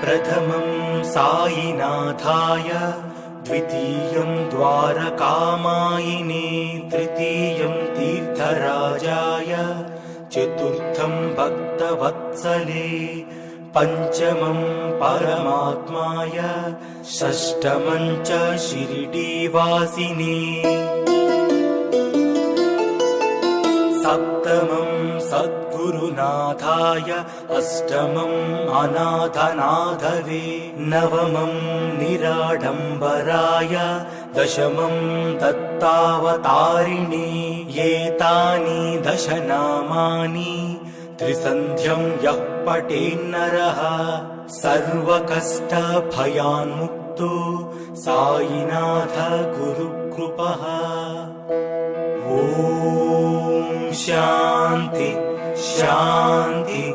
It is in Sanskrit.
प्रथमं साईनाथाय, द्वितीयं द्वारकामायिने, तृतीयं तीर्थराजाय, चतुर्थं भक्तवत्सले, पंचमं परमात्माय, षष्ठमं च शिरडीवासिने, सप्तमं सद्गुरुनाथाय, अष्टमं अनाथनाथवे, नवमं निराडम्बराय, दशमं दत्तावतारिणे। एतानि 10 नामानि त्रिसन्ध्यं यः पठेन्नरः सर्वकष्टभयान्मुक्तो साईनाथ गुरुकृपः। ॐ शान्ति शान्ति